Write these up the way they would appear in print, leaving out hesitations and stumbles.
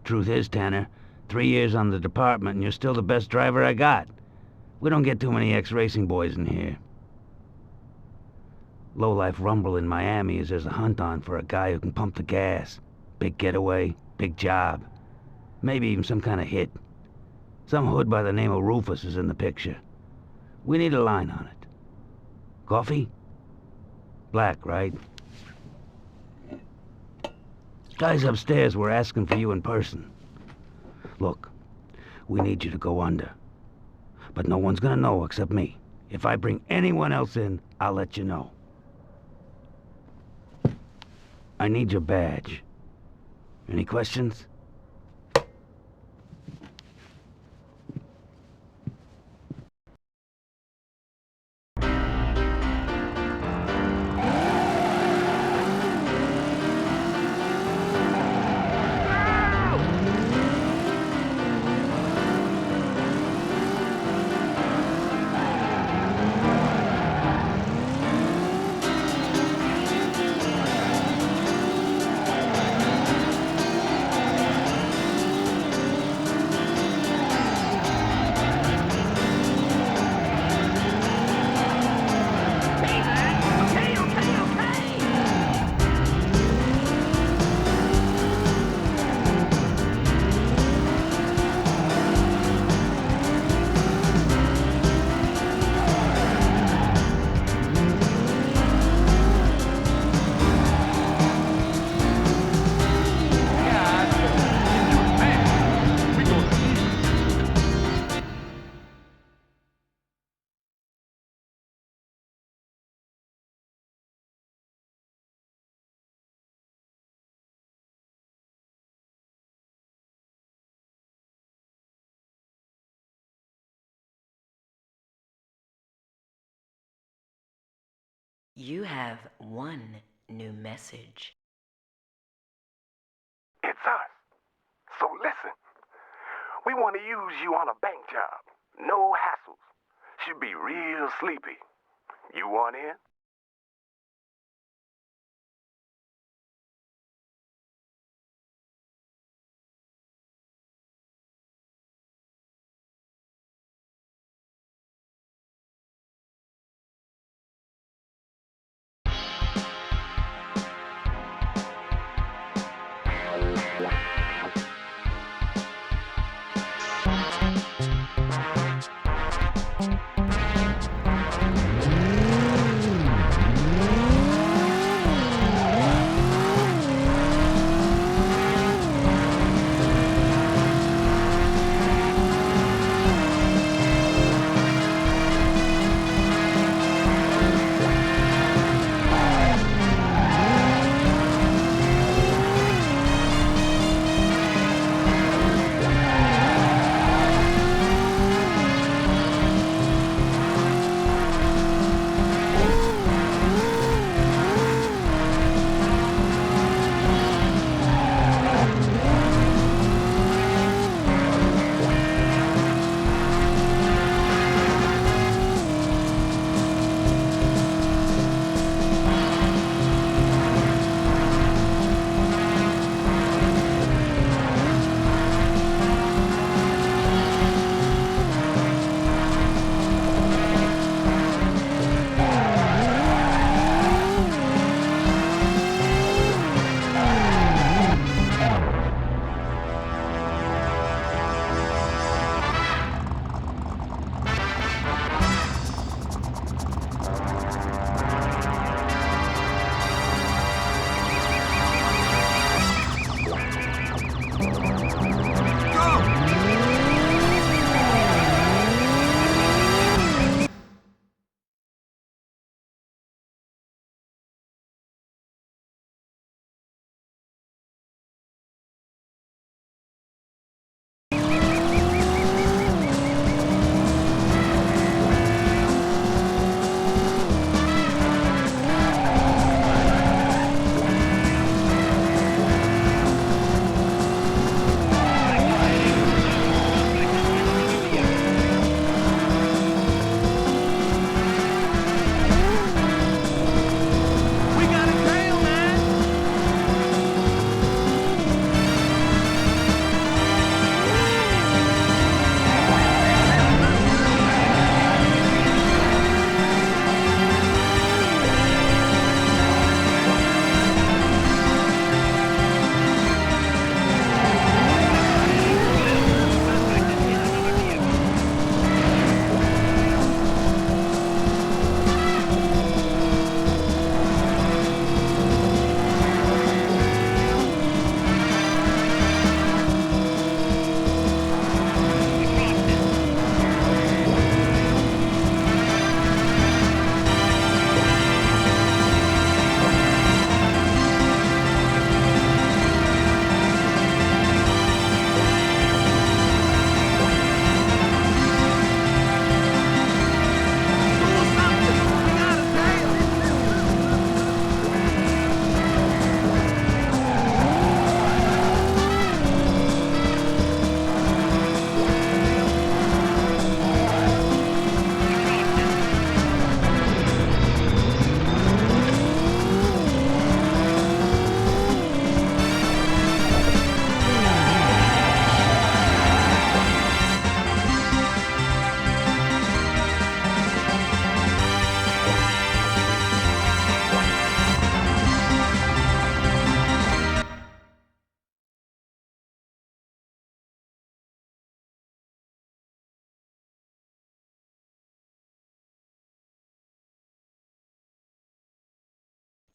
Truth is, Tanner, 3 years on the department and you're still the best driver I got. We don't get too many ex-racing boys in here. Lowlife rumble in Miami is there's a hunt on for a guy who can pump the gas. Big getaway, big job. Maybe even some kind of hit. Some hood by the name of Rufus is in the picture. We need a line on it. Coffee? Black, right? Guys upstairs were asking for you in person. Look, we need you to go under. But no one's gonna know except me. If I bring anyone else in, I'll let you know. I need your badge. Any questions? You have one new message. It's us. So listen, we want to use you on a bank job. No hassles. Should be real sleepy. You want in?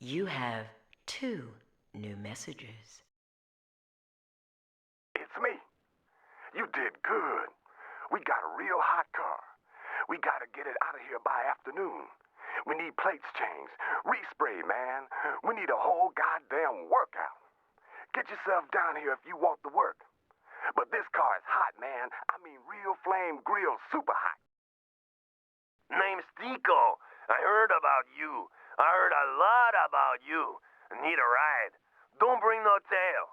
You have 2 new messages. It's me. You did good. We got a real hot car. We gotta get it out of here by afternoon. We need plates changed, respray, man. We need a whole goddamn workout. Get yourself down here if you want the work. But this car is hot, man. I mean real flame grill, super hot. Name's Ticco. I heard about you. I heard a lot about you. Need a ride. Don't bring no tail.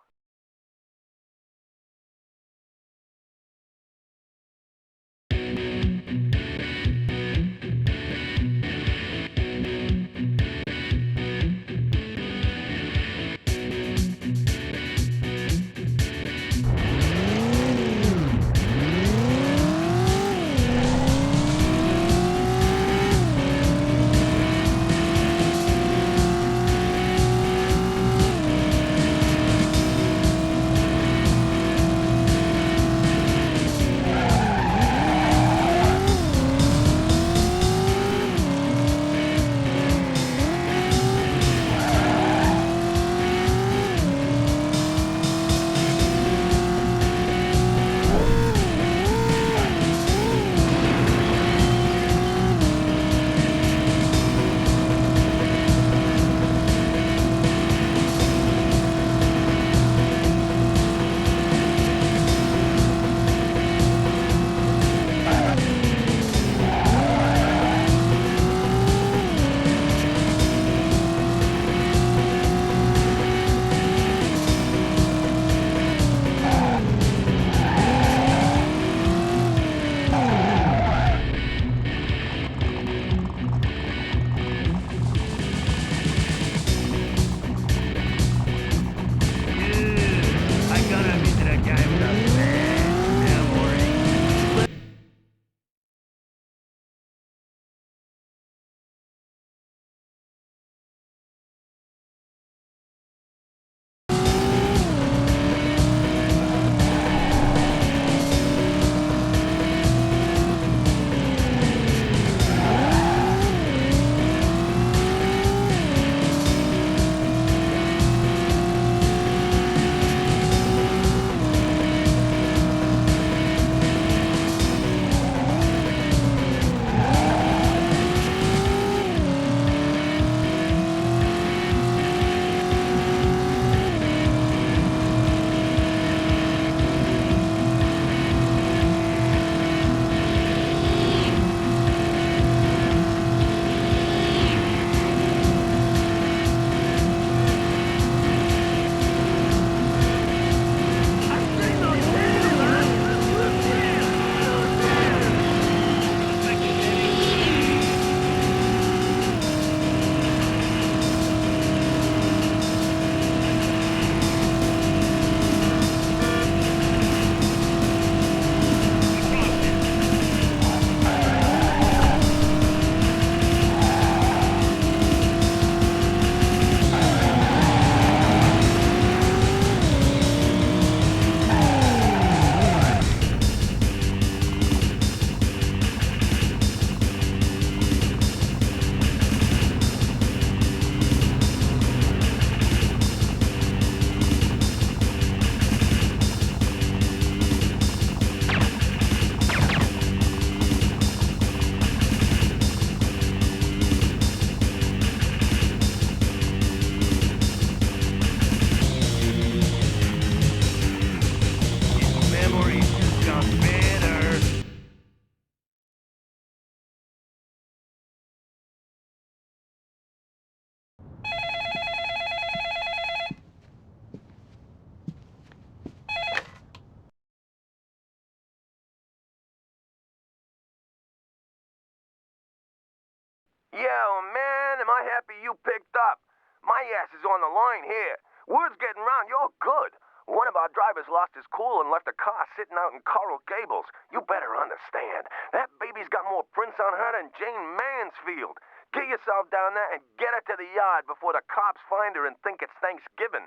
Yeah, man, am I happy you picked up. My ass is on the line here. Word's getting round you're good. One of our drivers lost his cool and left a car sitting out in Coral Gables. You better understand. That baby's got more prints on her than Jane Mansfield. Get yourself down there and get her to the yard before the cops find her and think it's Thanksgiving.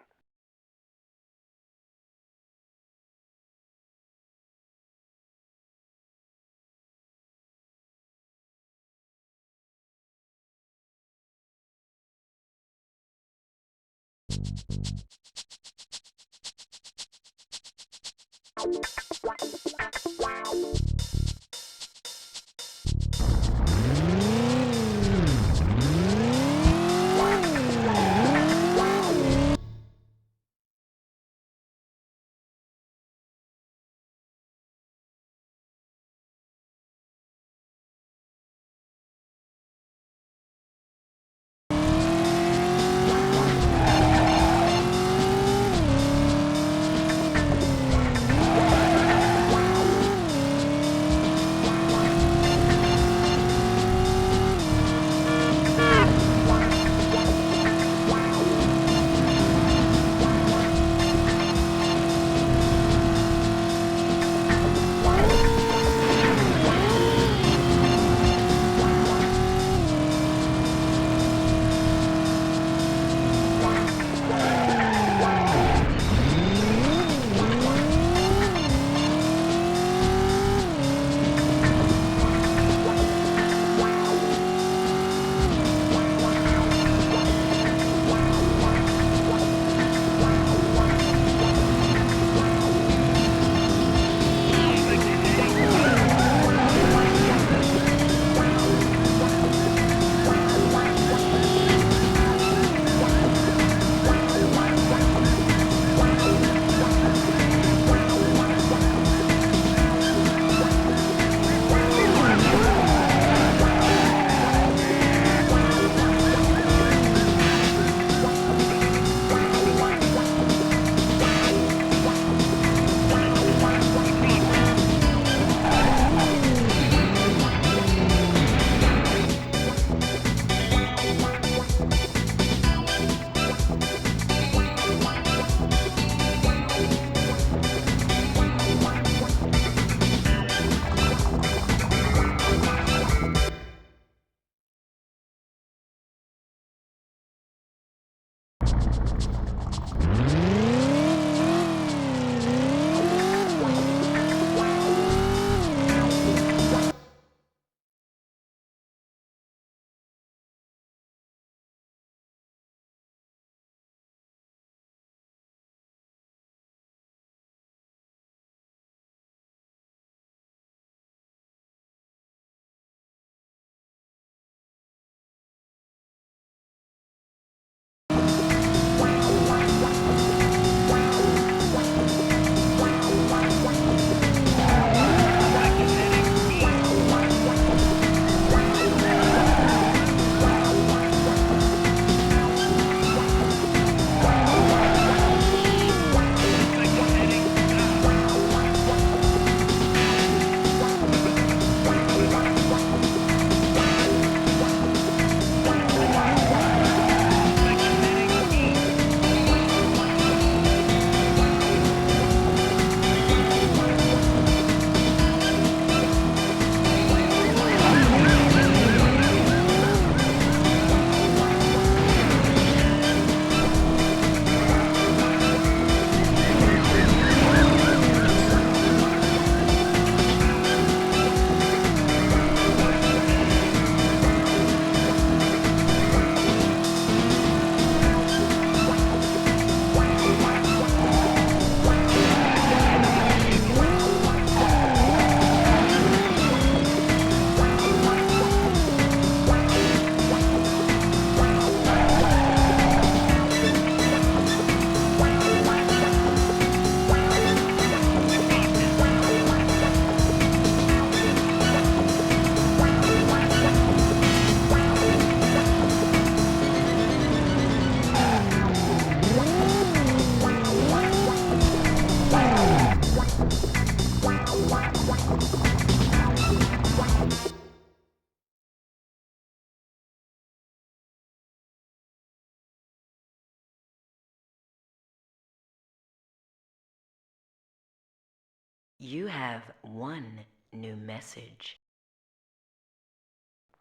You have one new message.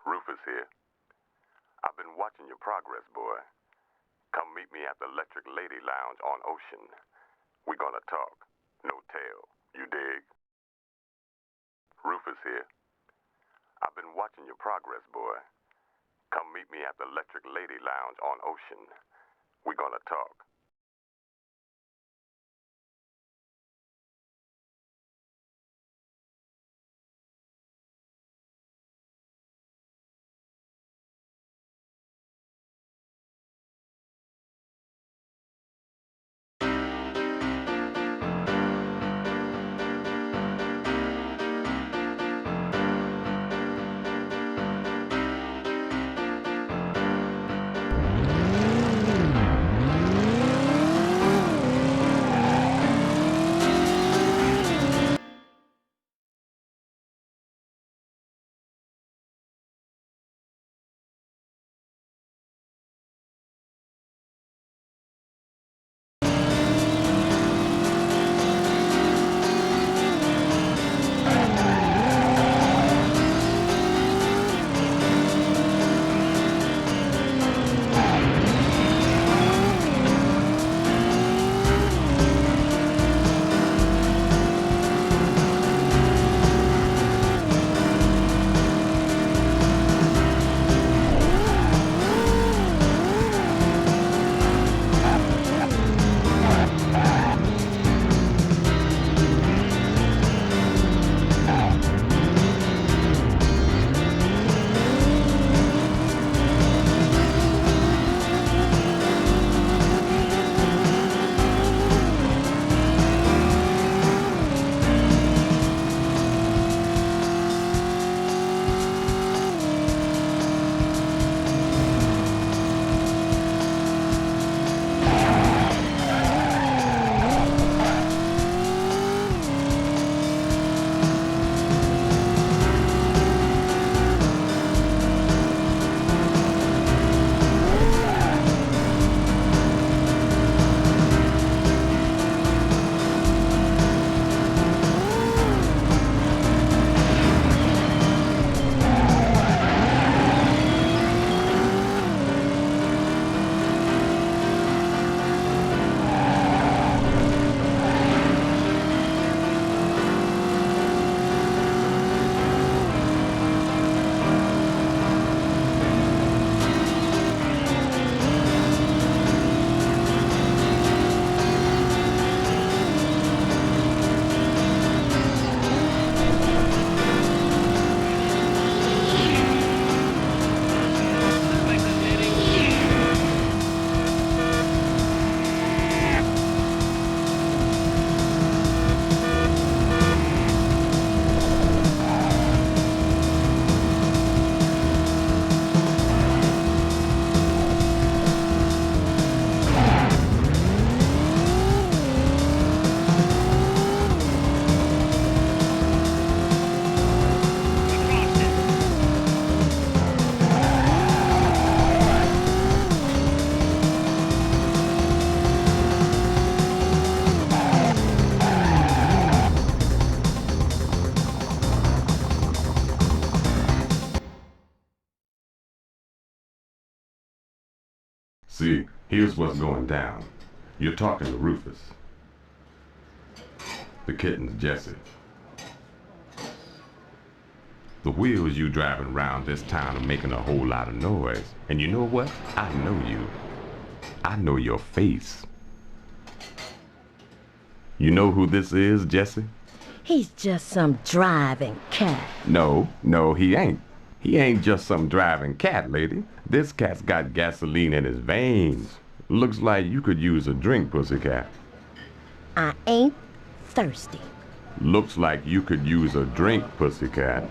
Rufus here. I've been watching your progress, boy. Come meet me at the Electric Lady Lounge on Ocean. We're gonna talk. No tale. You dig? Rufus here. I've been watching your progress, boy. Come meet me at the Electric Lady Lounge on Ocean. We're gonna talk. See, here's what's going down. You're talking to Rufus. The kitten's Jesse. The wheels you driving around this town are making a whole lot of noise. And you know what? I know you. I know your face. You know who this is, Jesse? He's just some driving cat. No, he ain't. He ain't just some driving cat, lady. This cat's got gasoline in his veins. Looks like you could use a drink, pussycat. I ain't thirsty. Looks like you could use a drink, pussycat.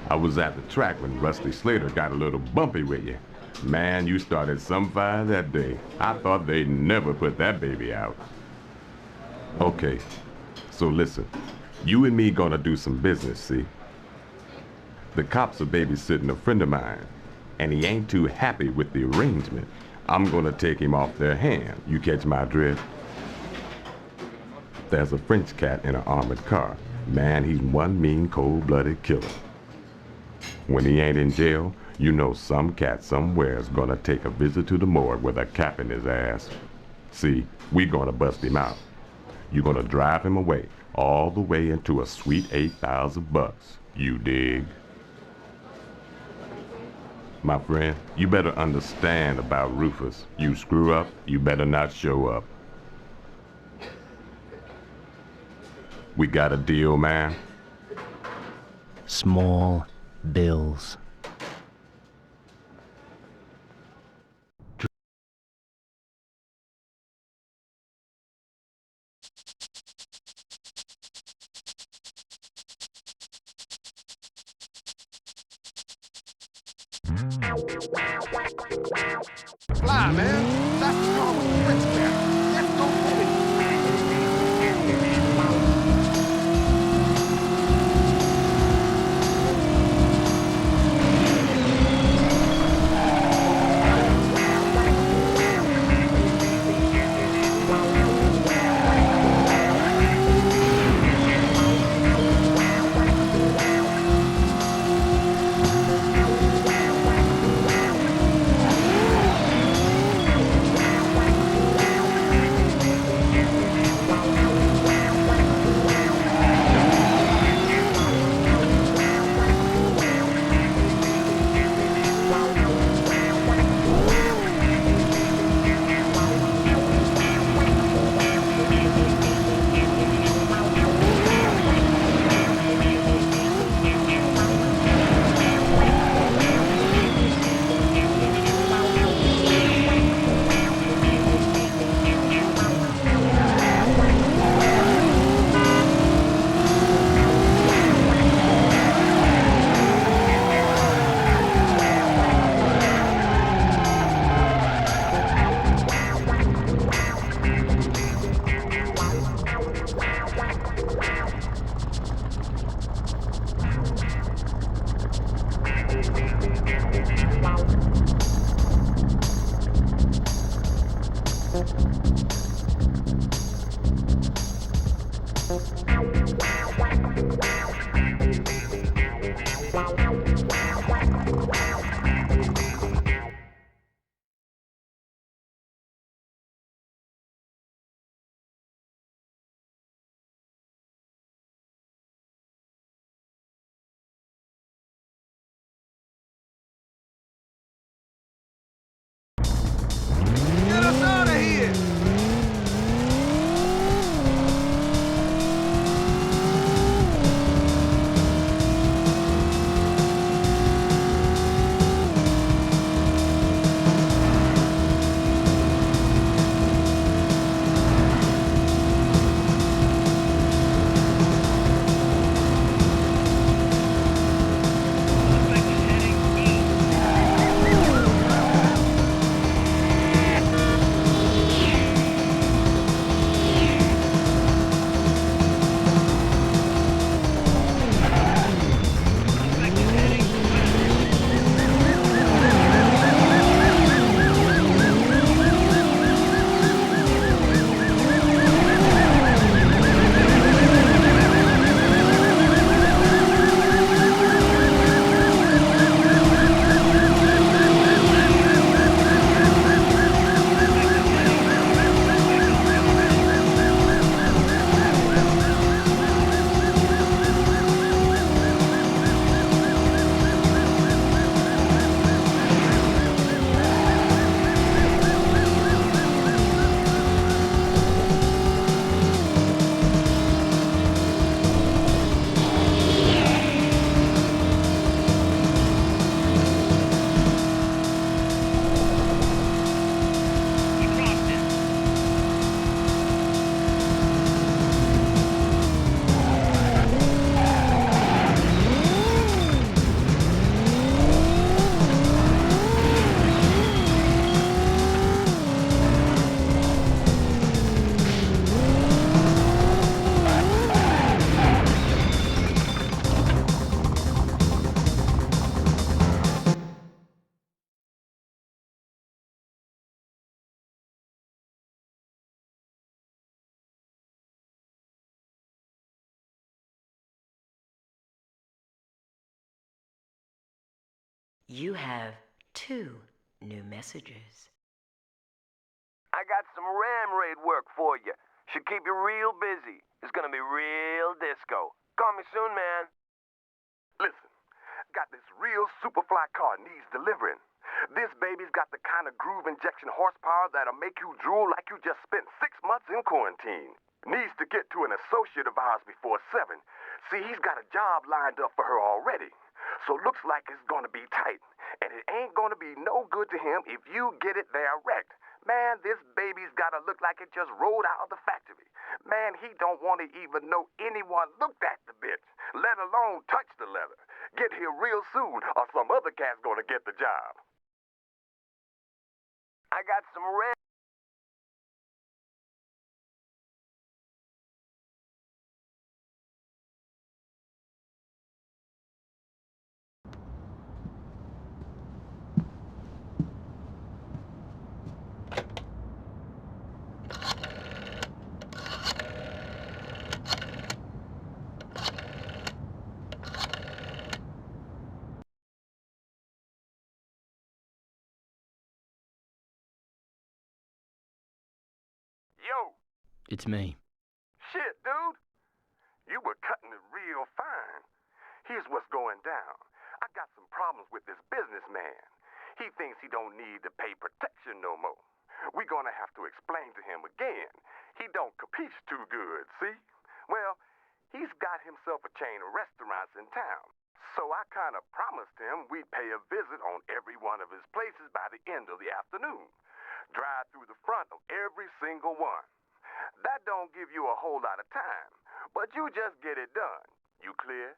I was at the track when Rusty Slater got a little bumpy with you. Man, you started some fire that day. I thought they'd never put that baby out. Okay, so listen. You and me gonna do some business, see? The cops are babysitting a friend of mine, and he ain't too happy with the arrangement. I'm gonna take him off their hand. You catch my drift? There's a French cat in an armored car. Man, he's one mean, cold-blooded killer. When he ain't in jail, you know some cat somewhere's gonna take a visit to the morgue with a cap in his ass. See, we gonna bust him out. You're gonna drive him away, all the way into a sweet $8,000. You dig? My friend, you better understand about Rufus. You screw up, you better not show up. We got a deal, man? Small bills. Fly, man. That's the car with the French cat. Let's go get it. You have 2 new messages. I got some ram raid work for you. Should keep you real busy. It's gonna be real disco. Call me soon, man. Listen, got this real superfly car needs delivering. This baby's got the kind of groove injection horsepower that'll make you drool like you just spent 6 months in quarantine. Needs to get to an associate of ours before 7. See, he's got a job lined up for her already. So looks like it's gonna be tight. And it ain't gonna be no good to him if you get it there wrecked. Man, this baby's gotta look like it just rolled out of the factory. Man, he don't want to even know anyone looked at the bitch, let alone touch the leather. Get here real soon, or some other cat's gonna get the job. I got some ram. Yo, It's me. shit, dude. You were cutting it real fine. Here's what's going down. I got some problems with this businessman. He thinks he don't need to pay protection no more. We're gonna have to explain to him again. He don't capiche too good, see? Well, he's got himself a chain of restaurants in town. So I kind of promised him we'd pay a visit on every one of his places by the end of the afternoon. Drive through the front of every single one. That don't give you a whole lot of time, but you just get it done. You clear?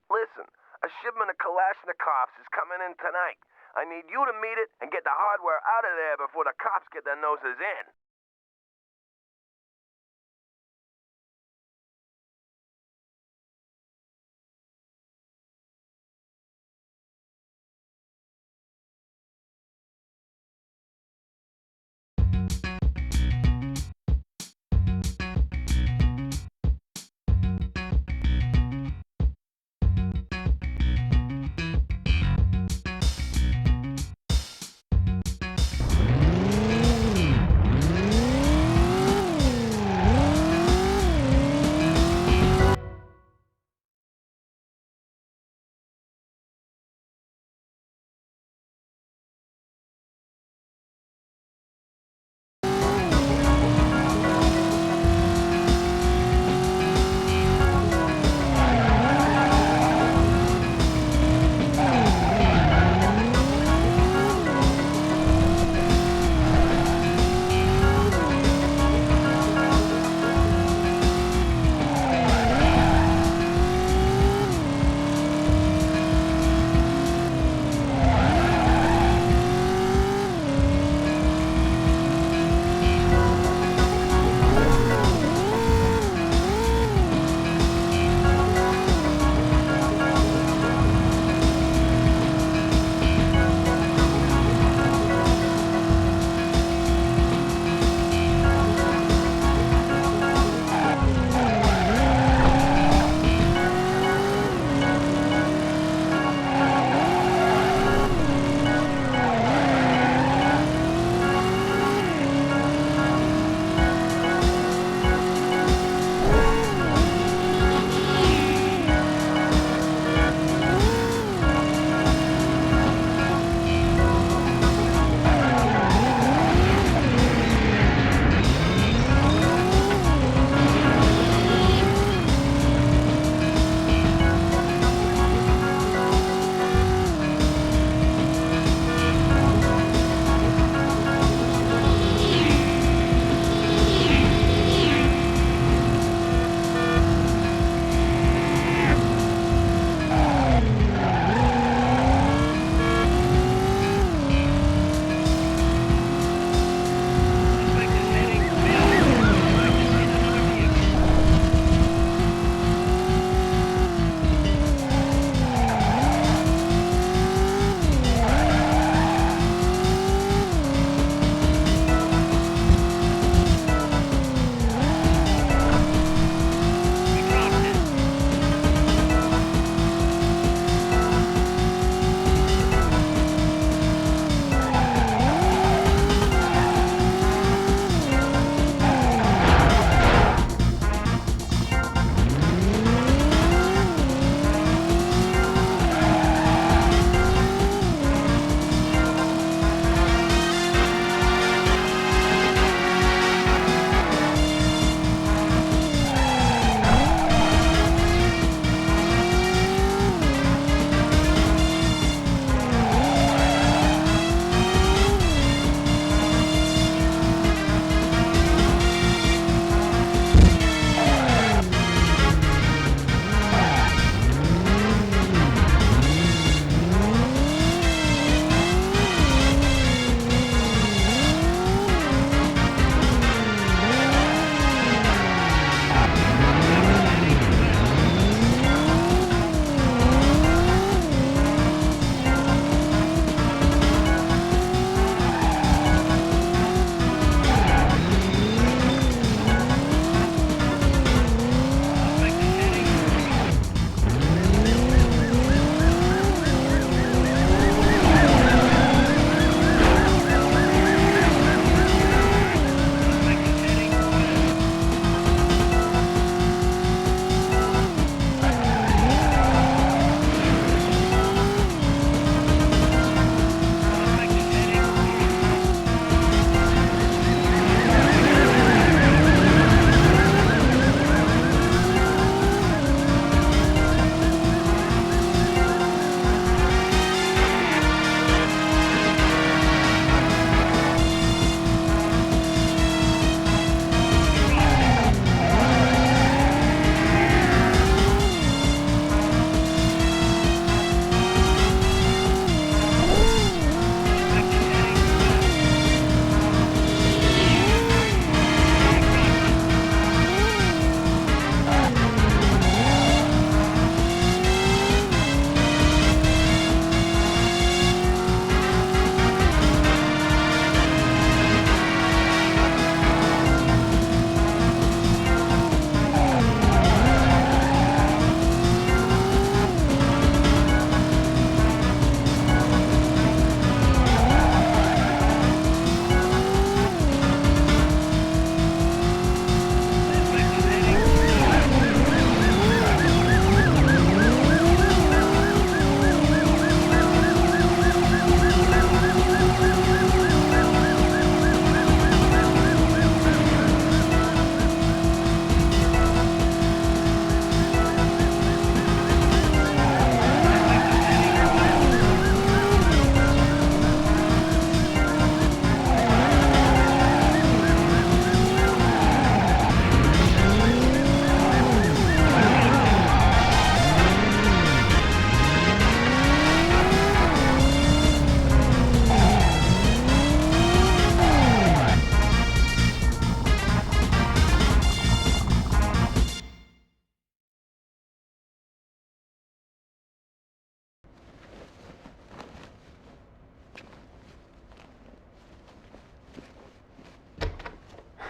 Listen, a shipment of Kalashnikovs is coming in tonight. I need you to meet it and get the hardware out of there before the cops get their noses in.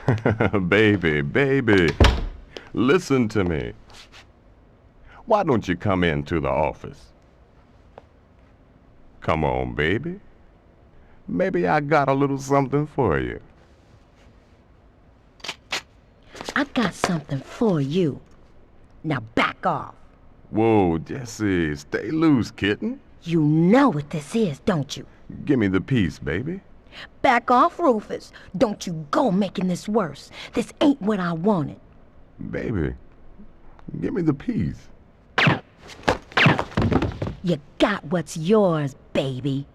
Baby, listen to me. Why don't you come into the office? Come on, baby. Maybe I got a little something for you. I got something for you. Now back off. Whoa, Jesse, stay loose, kitten. You know what this is, don't you? Give me the piece, baby. Back off, Rufus. Don't you go making this worse. This ain't what I wanted. Baby, give me the piece. You got what's yours, baby.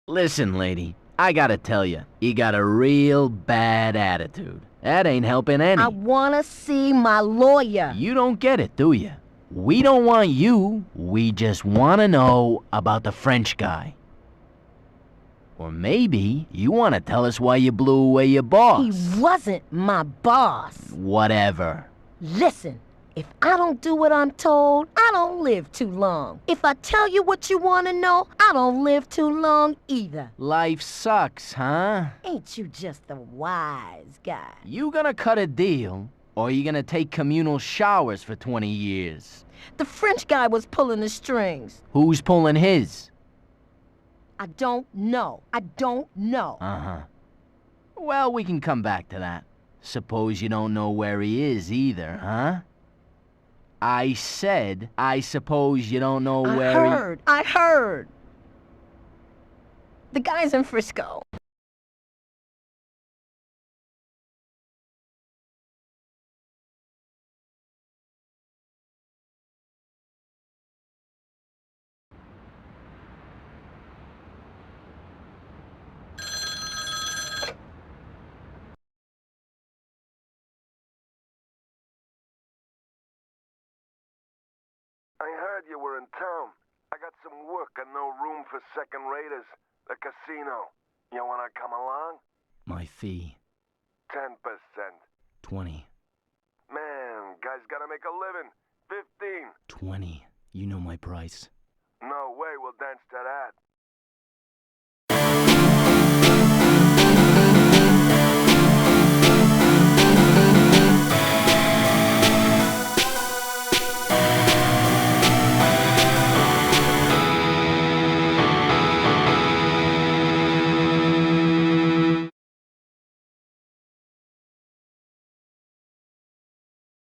Listen, lady, I gotta tell you got a real bad attitude. That ain't helping any. I wanna see my lawyer. You don't get it, do you? We don't want you. We just wanna know about the French guy. Or maybe you wanna tell us why you blew away your boss. He wasn't my boss. Whatever. Listen, if I don't do what I'm told, I don't live too long. If I tell you what you want to know, I don't live too long either. Life sucks, huh? Ain't you just a wise guy? You gonna cut a deal, or you gonna take communal showers for 20 years? The French guy was pulling the strings. Who's pulling his? I don't know. I don't know. Uh-huh. Well, we can come back to that. Suppose you don't know where he is either, huh? I said, I suppose you don't know where I heard. The guy's in Frisco. I heard you were in town. I got some work and no room for second raters. The casino. You wanna come along? My fee, 10%. 20. Man, guys gotta make a living. 15. 20. You know my price. No way we'll dance to that.